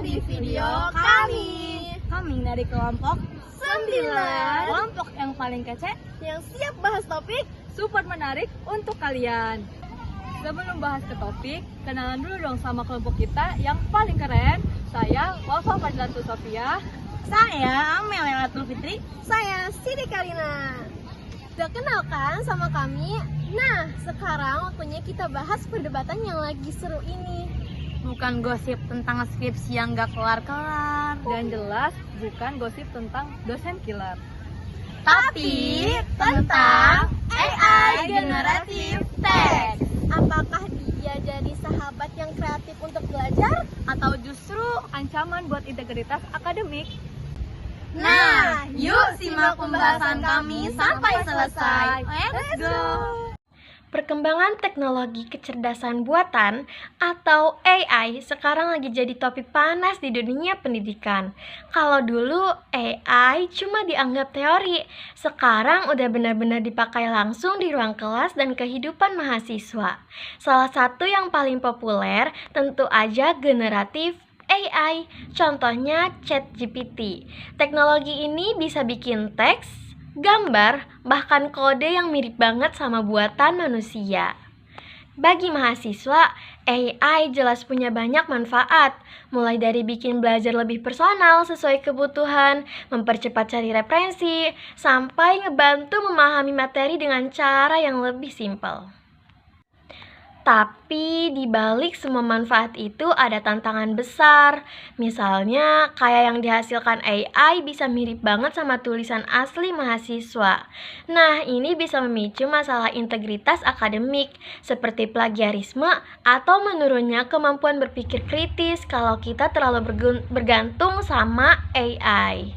di video kami. Kami dari kelompok 9, kelompok yang paling kece, yang siap bahas topik. super menarik untuk kalian. Sebelum bahas ke topik, kenalan dulu dong sama kelompok kita yang paling keren. Saya Wafa Fadlatu Sofia. Saya Amelia Latul Fitri. Saya Siti Karina. Udah kenal kan sama kami? Nah, sekarang waktunya kita bahas perdebatan yang lagi seru ini. Bukan gosip tentang skripsi yang gak kelar-kelar. Dan jelas bukan gosip tentang dosen killer. Tapi tentang AI Generative Text. Apakah dia jadi sahabat yang kreatif untuk belajar? Atau justru ancaman buat integritas akademik? Nah, yuk simak pembahasan kami sampai selesai. Let's go! Perkembangan teknologi kecerdasan buatan atau AI sekarang lagi jadi topik panas di dunia pendidikan. Kalau dulu AI cuma dianggap teori, sekarang udah benar-benar dipakai langsung di ruang kelas dan kehidupan mahasiswa. Salah satu yang paling populer tentu aja generatif AI, contohnya ChatGPT. Teknologi ini bisa bikin teks, gambar, bahkan kode yang mirip banget sama buatan manusia. Bagi mahasiswa, AI jelas punya banyak manfaat, mulai dari bikin belajar lebih personal sesuai kebutuhan, mempercepat cari referensi, sampai ngebantu memahami materi dengan cara yang lebih simpel. Tapi di balik semua manfaat itu ada tantangan besar. Misalnya kayak yang dihasilkan AI bisa mirip banget sama tulisan asli mahasiswa. Nah, ini bisa memicu masalah integritas akademik seperti plagiarisme atau menurunnya kemampuan berpikir kritis kalau kita terlalu bergantung sama AI.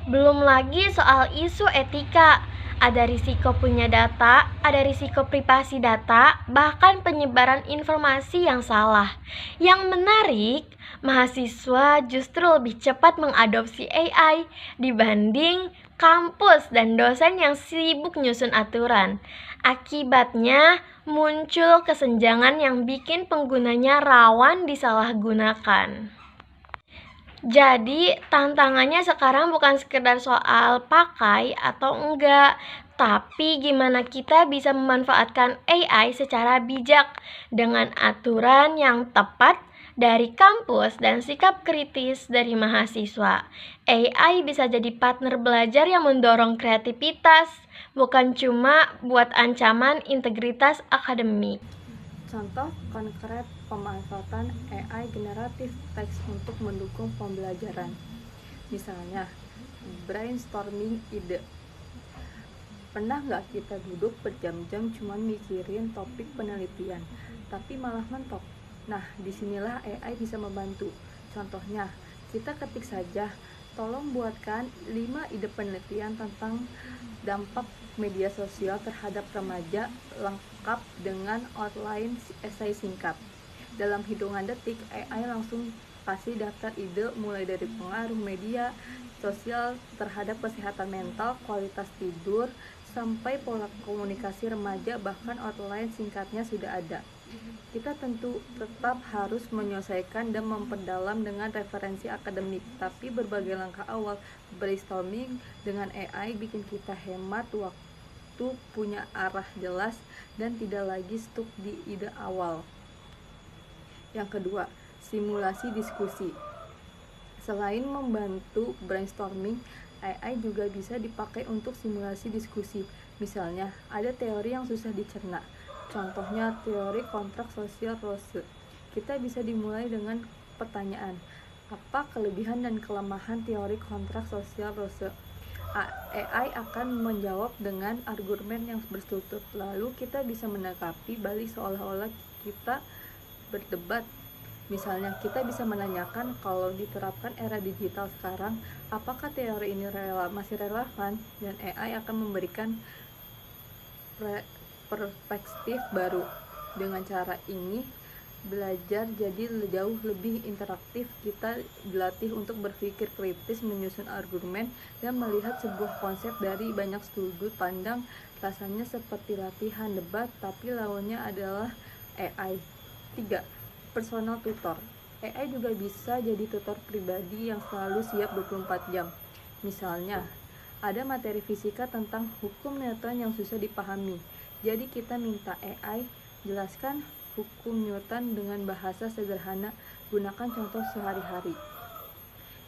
Belum lagi soal isu etika. Ada risiko punya data, ada risiko privasi data, bahkan penyebaran informasi yang salah. Yang menarik, mahasiswa justru lebih cepat mengadopsi AI dibanding kampus dan dosen yang sibuk nyusun aturan. Akibatnya, muncul kesenjangan yang bikin penggunanya rawan disalahgunakan. Jadi, tantangannya sekarang bukan sekedar soal pakai atau enggak, tapi gimana kita bisa memanfaatkan AI secara bijak dengan aturan yang tepat dari kampus dan sikap kritis dari mahasiswa. AI bisa jadi partner belajar yang mendorong kreativitas, bukan cuma buat ancaman integritas akademik. Contoh konkret pemanfaatan AI generatif teks untuk mendukung pembelajaran. Misalnya, brainstorming ide. Pernah nggak kita duduk berjam-jam cuma mikirin topik penelitian, tapi malah mentok? Nah, disinilah AI bisa membantu. Contohnya, kita ketik saja, tolong buatkan 5 ide penelitian tentang dampak media sosial terhadap remaja lengkap dengan outline esai singkat. Dalam hitungan detik, AI langsung kasih daftar ide mulai dari pengaruh media sosial terhadap kesehatan mental, kualitas tidur, sampai pola komunikasi remaja, bahkan outline singkatnya sudah ada. Kita tentu tetap harus menyelesaikan dan memperdalam dengan referensi akademik, tapi berbagai langkah awal brainstorming dengan AI bikin kita hemat waktu, punya arah jelas, dan tidak lagi stuck di ide awal. Yang kedua, simulasi diskusi. Selain membantu brainstorming, AI juga bisa dipakai untuk simulasi diskusi. Misalnya, ada teori yang susah dicerna. Contohnya teori kontrak sosial Rose. Kita bisa dimulai dengan pertanyaan, apa kelebihan dan kelemahan teori kontrak sosial Rose? AI akan menjawab dengan argumen yang berstruktur. Lalu kita bisa menanggapi balik seolah-olah kita berdebat. Misalnya, kita bisa menanyakan, kalau diterapkan era digital sekarang, apakah teori ini masih relevan? Dan AI akan memberikan perspektif baru. Dengan cara ini, belajar jadi jauh lebih interaktif. Kita dilatih untuk berpikir kritis, menyusun argumen, dan melihat sebuah konsep dari banyak sudut pandang. Rasanya seperti latihan debat, tapi lawannya adalah AI. 3. Personal tutor. AI juga bisa jadi tutor pribadi yang selalu siap 24 jam. Misalnya, ada materi fisika tentang hukum Newton yang susah dipahami. Jadi kita minta AI jelaskan hukum Newton dengan bahasa sederhana, gunakan contoh sehari-hari.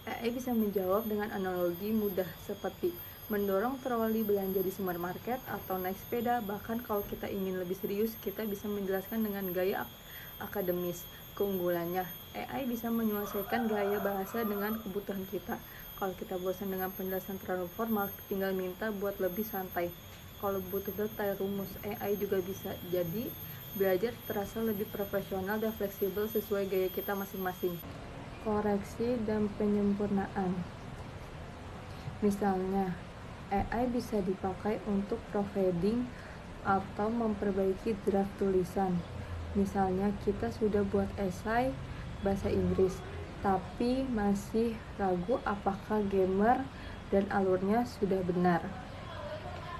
AI bisa menjawab dengan analogi mudah seperti mendorong troli belanja di supermarket atau naik sepeda. Bahkan kalau kita ingin lebih serius, kita bisa menjelaskan dengan gaya akademis. Keunggulannya, AI bisa menyesuaikan gaya bahasa dengan kebutuhan kita. Kalau kita bosan dengan penjelasan terlalu formal, tinggal minta buat lebih santai. Kalau butuh detail rumus, AI juga bisa. Jadi, belajar terasa lebih profesional dan fleksibel sesuai gaya kita masing-masing. Koreksi dan penyempurnaan. Misalnya, AI bisa dipakai untuk proofreading atau memperbaiki draft tulisan. Misalnya, kita sudah buat esai bahasa Inggris, tapi masih ragu apakah grammar dan alurnya sudah benar.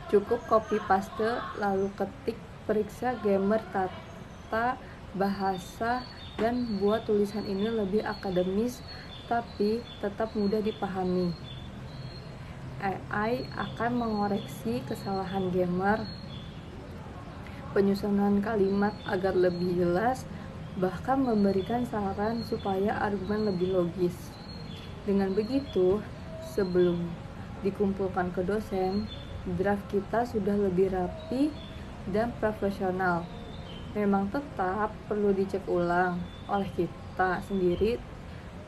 Cukup copy paste lalu ketik, periksa grammar, tata bahasa, dan buat tulisan ini lebih akademis tapi tetap mudah dipahami. AI akan mengoreksi kesalahan grammar, penyusunan kalimat agar lebih jelas, bahkan memberikan saran supaya argumen lebih logis. Dengan begitu, sebelum dikumpulkan ke dosen, draft kita sudah lebih rapi dan profesional. Memang tetap perlu dicek ulang oleh kita sendiri,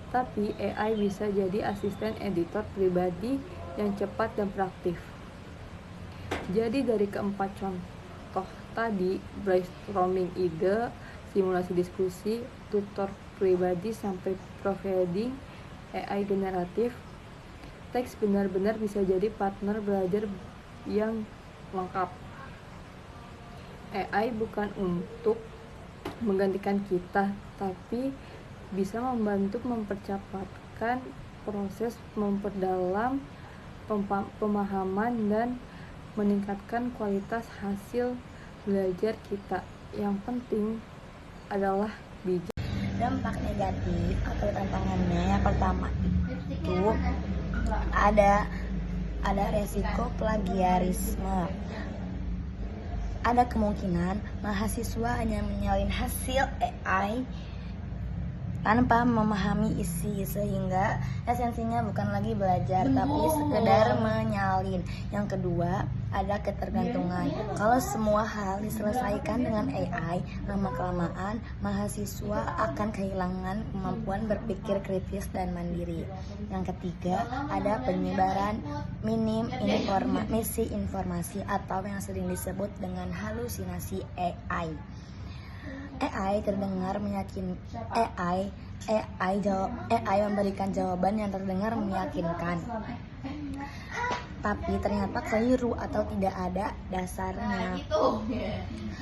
tapi AI bisa jadi asisten editor pribadi yang cepat dan praktis. Jadi dari keempat contoh tadi, brainstorming ide, simulasi diskusi, tutor pribadi, sampai proofreading AI generatif, teks benar-benar bisa jadi partner belajar yang lengkap. AI bukan untuk menggantikan kita, tapi bisa membantu mempercepatkan proses, memperdalam pemahaman, dan meningkatkan kualitas hasil belajar kita. Yang penting adalah bijak. Dampak negatif atau tantangannya, yang pertama itu ada resiko plagiarisme. Ada kemungkinan mahasiswa hanya menyalin hasil AI tanpa memahami isi, sehingga esensinya bukan lagi belajar tapi sekedar menyalin. Yang kedua, ada ketergantungan. Kalau semua hal diselesaikan dengan AI, lama-kelamaan mahasiswa akan kehilangan kemampuan berpikir kritis dan mandiri. Yang ketiga, ada penyebaran misinformasi atau yang sering disebut dengan halusinasi AI. AI memberikan jawaban yang terdengar meyakinkan, tapi ternyata keliru atau tidak ada dasarnya.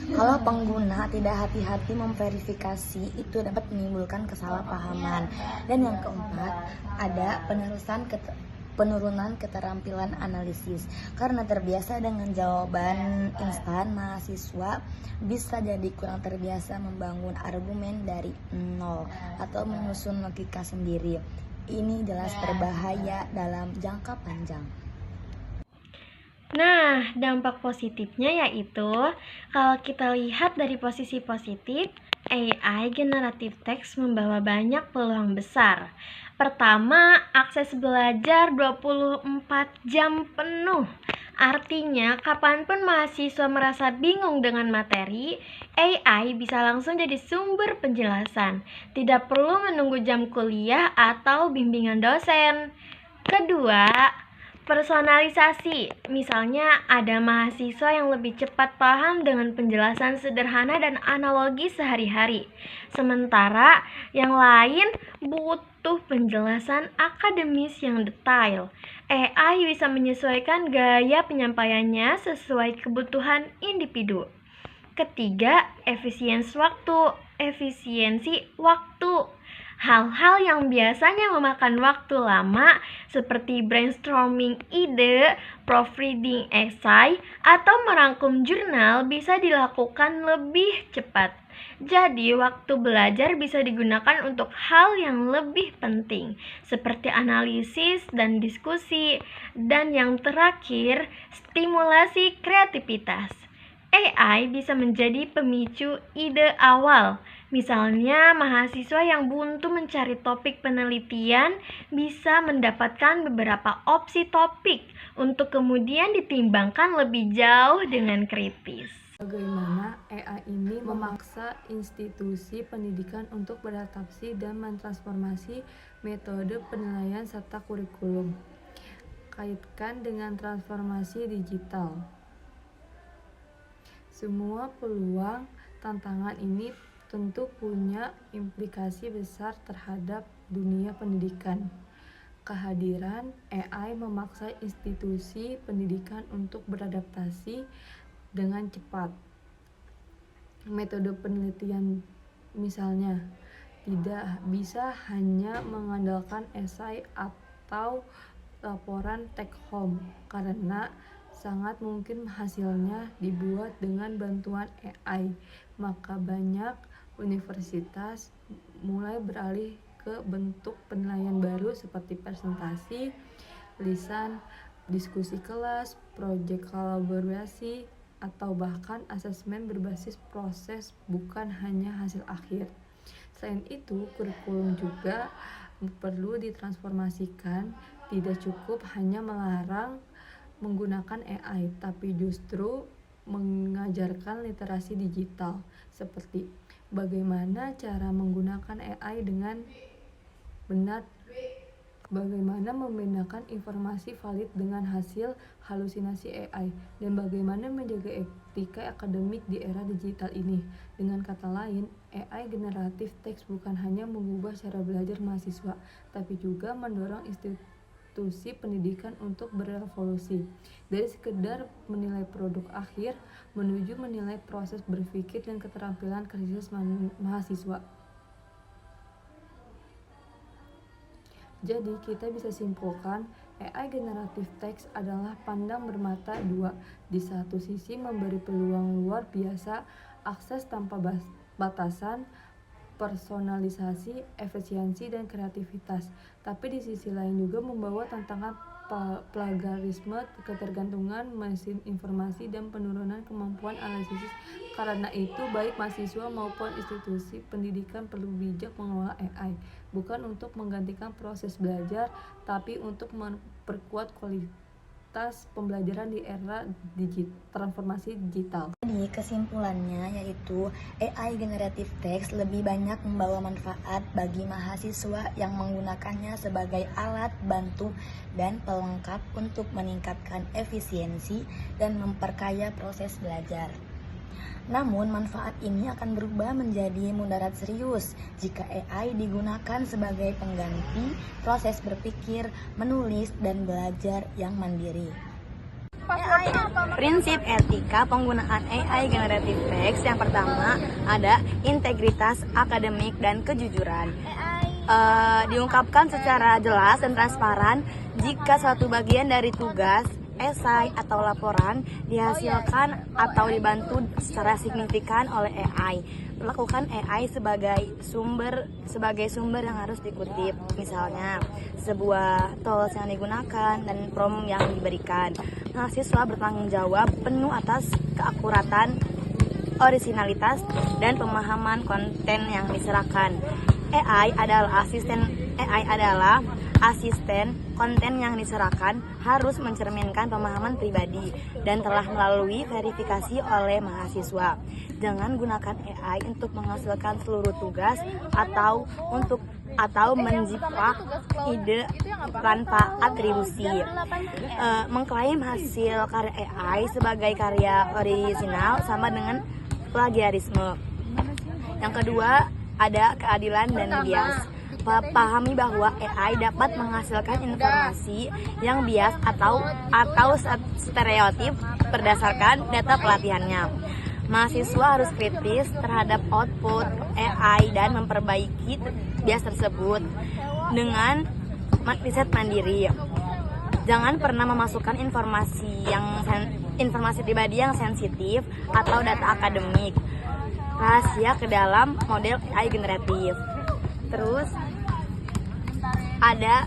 Kalau pengguna tidak hati-hati memverifikasi, itu dapat menimbulkan kesalahpahaman. Dan yang keempat, ada penurunan keterampilan analisis. Karena terbiasa dengan jawaban instan, mahasiswa bisa jadi kurang terbiasa membangun argumen dari nol atau menyusun logika sendiri. Ini jelas berbahaya dalam jangka panjang. Nah, dampak positifnya yaitu, kalau kita lihat dari posisi positif, AI generatif teks membawa banyak peluang besar. Pertama, akses belajar 24 jam penuh. Artinya, kapanpun mahasiswa merasa bingung dengan materi, AI bisa langsung jadi sumber penjelasan. Tidak perlu menunggu jam kuliah atau bimbingan dosen. Kedua, personalisasi. Misalnya, ada mahasiswa yang lebih cepat paham dengan penjelasan sederhana dan analogi sehari-hari. Sementara yang lain butuh penjelasan akademis yang detail. AI bisa menyesuaikan gaya penyampaiannya sesuai kebutuhan individu. Ketiga, efisiensi waktu. Hal-hal yang biasanya memakan waktu lama seperti brainstorming ide, proofreading esai, atau merangkum jurnal bisa dilakukan lebih cepat. Jadi, waktu belajar bisa digunakan untuk hal yang lebih penting, seperti analisis dan diskusi. Dan yang terakhir, stimulasi kreativitas. AI bisa menjadi pemicu ide awal. Misalnya, mahasiswa yang buntu mencari topik penelitian bisa mendapatkan beberapa opsi topik untuk kemudian ditimbangkan lebih jauh dengan kritis. Bagaimana AI ini memaksa institusi pendidikan untuk beradaptasi dan mentransformasi metode penilaian serta kurikulum. Kaitkan dengan transformasi digital. Semua peluang tantangan ini tentu punya implikasi besar terhadap dunia pendidikan. Kehadiran AI memaksa institusi pendidikan untuk beradaptasi dengan cepat. Metode penelitian misalnya tidak bisa hanya mengandalkan esai atau laporan take home karena sangat mungkin hasilnya dibuat dengan bantuan AI. Maka banyak universitas mulai beralih ke bentuk penilaian baru seperti presentasi, lisan, diskusi kelas, proyek kolaborasi, atau bahkan asesmen berbasis proses bukan hanya hasil akhir. Selain itu, kurikulum juga perlu ditransformasikan. Tidak cukup hanya melarang menggunakan AI, tapi justru mengajarkan literasi digital seperti bagaimana cara menggunakan AI dengan benar, bagaimana membedakan informasi valid dengan hasil halusinasi AI, dan bagaimana menjaga etika akademik di era digital ini. Dengan kata lain, AI generatif teks bukan hanya mengubah cara belajar mahasiswa, tapi juga mendorong institusi pendidikan untuk berevolusi dari sekedar menilai produk akhir menuju menilai proses berpikir dan keterampilan kritis mahasiswa. Jadi kita bisa simpulkan AI generatif teks adalah pandang bermata dua. Di satu sisi memberi peluang luar biasa, akses tanpa batasan, personalisasi, efisiensi, dan kreativitas. Tapi di sisi lain juga membawa tantangan plagiarisme, ketergantungan mesin informasi, dan penurunan kemampuan analisis. Karena itu, baik mahasiswa maupun institusi pendidikan perlu bijak mengelola AI, bukan untuk menggantikan proses belajar, tapi untuk memperkuat kualitas pembelajaran di era transformasi digital. Jadi kesimpulannya yaitu AI generative text lebih banyak membawa manfaat bagi mahasiswa yang menggunakannya sebagai alat bantu dan pelengkap untuk meningkatkan efisiensi dan memperkaya proses belajar. Namun manfaat ini akan berubah menjadi mudarat serius jika AI digunakan sebagai pengganti proses berpikir, menulis, dan belajar yang mandiri. Prinsip etika penggunaan AI generative text yang pertama ada integritas akademik dan kejujuran. Diungkapkan secara jelas dan transparan jika suatu bagian dari tugas, esai, atau laporan dihasilkan atau dibantu secara signifikan oleh AI. Lakukan AI sebagai sumber yang harus dikutip, misalnya sebuah tools yang digunakan dan prompt yang diberikan. Mahasiswa bertanggung jawab penuh atas keakuratan, orisinalitas, dan pemahaman konten yang diserahkan. AI adalah asisten konten yang diserahkan harus mencerminkan pemahaman pribadi dan telah melalui verifikasi oleh mahasiswa. Jangan gunakan AI untuk menghasilkan seluruh tugas atau menjiplak ide tanpa atribusi. Mengklaim hasil karya AI sebagai karya orisinal sama dengan plagiarisme. Yang kedua, ada keadilan dan bias. Pahami bahwa AI dapat menghasilkan informasi yang bias atau stereotip berdasarkan data pelatihannya. Mahasiswa harus kritis terhadap output AI dan memperbaiki bias tersebut dengan riset mandiri. Jangan pernah memasukkan informasi pribadi yang sensitif atau data akademik. rahasia ke dalam model AI generatif. Terus ada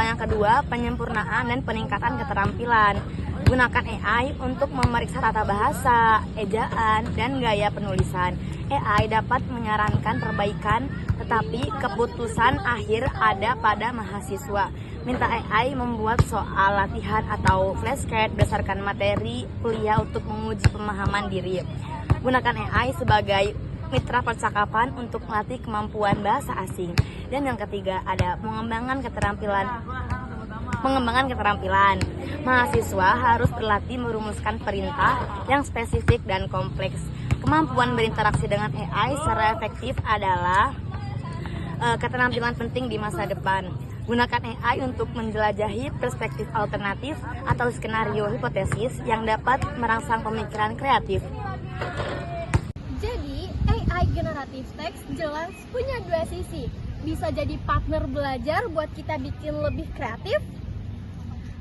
yang kedua, penyempurnaan dan peningkatan keterampilan. Gunakan AI untuk memeriksa tata bahasa, ejaan, dan gaya penulisan. AI dapat menyarankan perbaikan, tetapi keputusan akhir ada pada mahasiswa. Minta AI membuat soal latihan atau flashcard berdasarkan materi kuliah untuk menguji pemahaman diri. Gunakan AI sebagai mitra percakapan untuk melatih kemampuan bahasa asing. Dan yang ketiga ada pengembangan keterampilan. Mahasiswa harus berlatih merumuskan perintah yang spesifik dan kompleks. Kemampuan berinteraksi dengan AI secara efektif adalah keterampilan penting di masa depan. Gunakan AI untuk menjelajahi perspektif alternatif atau skenario hipotesis yang dapat merangsang pemikiran kreatif. Jadi, AI generatif teks jelas punya dua sisi. Bisa jadi partner belajar buat kita bikin lebih kreatif,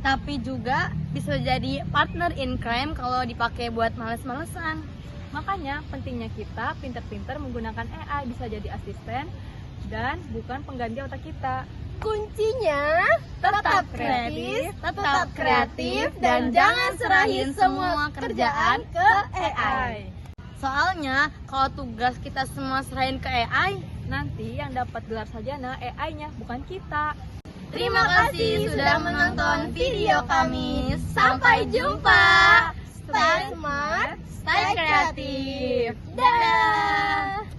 Tapi juga bisa jadi partner in crime kalau dipakai buat males-malesan. Makanya pentingnya kita pinter-pinter menggunakan AI, bisa jadi asisten dan bukan pengganti otak kita. kuncinya tetap kreatif, dan jangan serahin semua kerjaan ke AI. Soalnya kalau tugas kita semua serahin ke AI, Nanti yang dapat gelar sarjana AI-nya, bukan kita. Terima kasih sudah menonton video kami. Sampai jumpa. Stay smart, stay kreatif. Dadah.